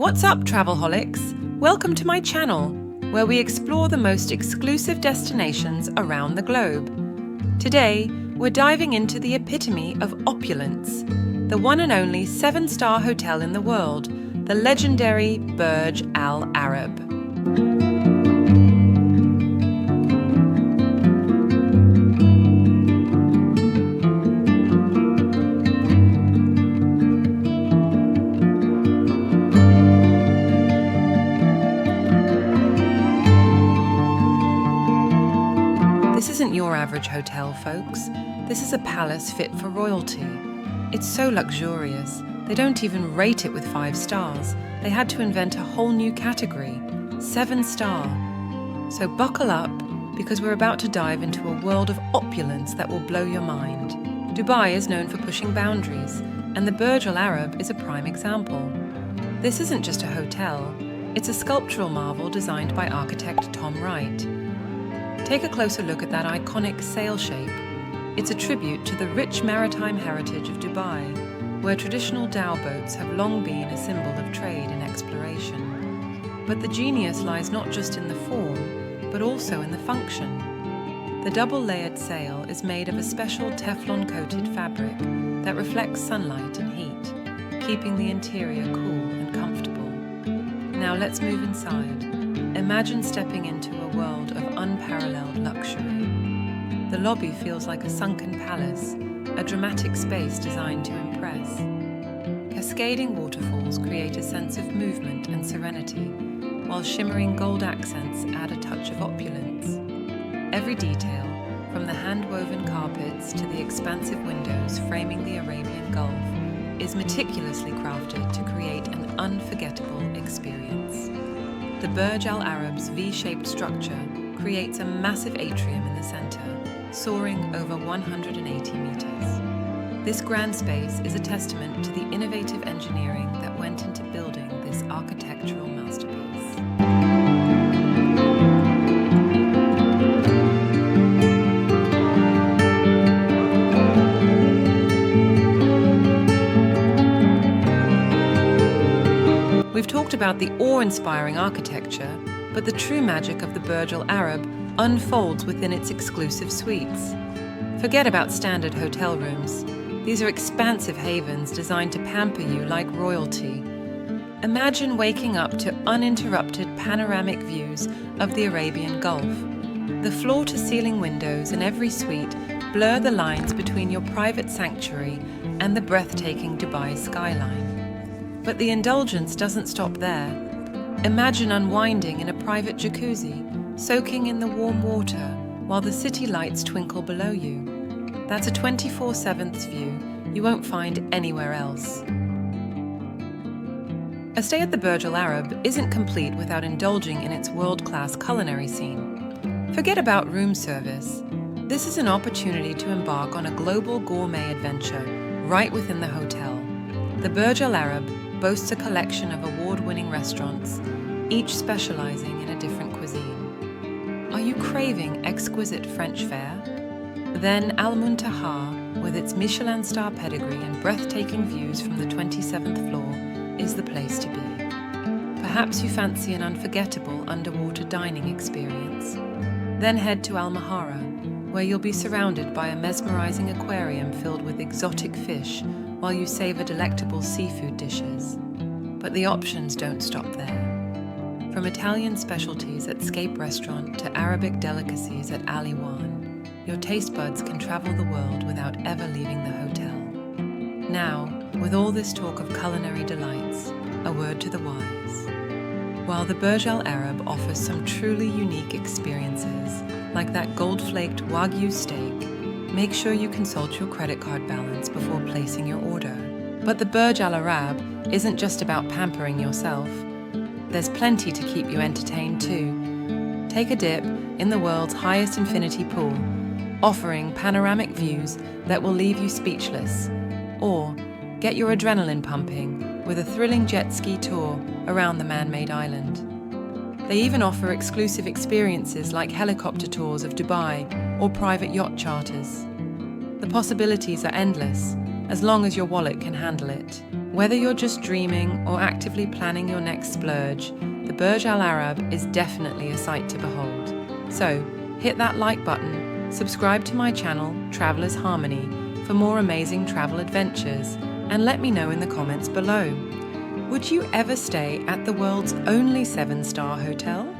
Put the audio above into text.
What's up, travelholics? Welcome to my channel, where we explore the most exclusive destinations around the globe. Today, we're diving into the epitome of opulence, the one and only 7-star hotel in the world, the legendary Burj Al Arab. This isn't your average hotel, folks. This is a palace fit for royalty. It's so luxurious, they don't even rate it with 5 stars. They had to invent a whole new category, 7-star. So buckle up, because we're about to dive into a world of opulence that will blow your mind. Dubai is known for pushing boundaries, and the Burj Al Arab is a prime example. This isn't just a hotel, it's a sculptural marvel designed by architect Tom Wright. Take a closer look at that iconic sail shape. It's a tribute to the rich maritime heritage of Dubai, where traditional dhow boats have long been a symbol of trade and exploration. But the genius lies not just in the form, but also in the function. The double-layered sail is made of a special Teflon-coated fabric that reflects sunlight and heat, keeping the interior cool and comfortable. Now let's move inside. Imagine stepping into a world of unparalleled luxury. The lobby feels like a sunken palace, a dramatic space designed to impress. Cascading waterfalls create a sense of movement and serenity, while shimmering gold accents add a touch of opulence. Every detail, from the hand-woven carpets to the expansive windows framing the Arabian Gulf, is meticulously crafted to create an unforgettable experience. The Burj Al Arab's V-shaped structure creates a massive atrium in the center, soaring over 180 meters. This grand space is a testament to the innovative engineering that went into building this architectural masterpiece. We've talked about the awe-inspiring architecture, but the true magic of the Burj Al Arab unfolds within its exclusive suites. Forget about standard hotel rooms. These are expansive havens designed to pamper you like royalty. Imagine waking up to uninterrupted panoramic views of the Arabian Gulf. The floor-to-ceiling windows in every suite blur the lines between your private sanctuary and the breathtaking Dubai skyline. But the indulgence doesn't stop there. Imagine unwinding in a private jacuzzi, soaking in the warm water while the city lights twinkle below you. That's a 24/7 view you won't find anywhere else. A stay at the Burj Al Arab isn't complete without indulging in its world-class culinary scene. Forget about room service. This is an opportunity to embark on a global gourmet adventure right within the hotel. The Burj Al Arab boasts a collection of award-winning restaurants, each specializing in a different cuisine. Are you craving exquisite French fare? Then Al Muntaha, with its Michelin star pedigree and breathtaking views from the 27th floor, is the place to be. Perhaps you fancy an unforgettable underwater dining experience. Then head to Al Mahara, where you'll be surrounded by a mesmerizing aquarium filled with exotic fish while you savor delectable seafood dishes. But the options don't stop there. From Italian specialties at Scape Restaurant to Arabic delicacies at Ali Wan, your taste buds can travel the world without ever leaving the hotel. Now, with all this talk of culinary delights, a word to the wise. While the Burj Al Arab offers some truly unique experiences, like that gold-flaked Wagyu steak, make sure you consult your credit card balance before placing your order. But the Burj Al Arab isn't just about pampering yourself. There's plenty to keep you entertained too. Take a dip in the world's highest infinity pool, offering panoramic views that will leave you speechless. Or get your adrenaline pumping with a thrilling jet ski tour around the man-made island. They even offer exclusive experiences like helicopter tours of Dubai or private yacht charters. The possibilities are endless, as long as your wallet can handle it. Whether you're just dreaming or actively planning your next splurge, the Burj Al Arab is definitely a sight to behold. So, hit that like button, subscribe to my channel, Traveller's Harmony, for more amazing travel adventures, and let me know in the comments below. Would you ever stay at the world's only 7-star hotel?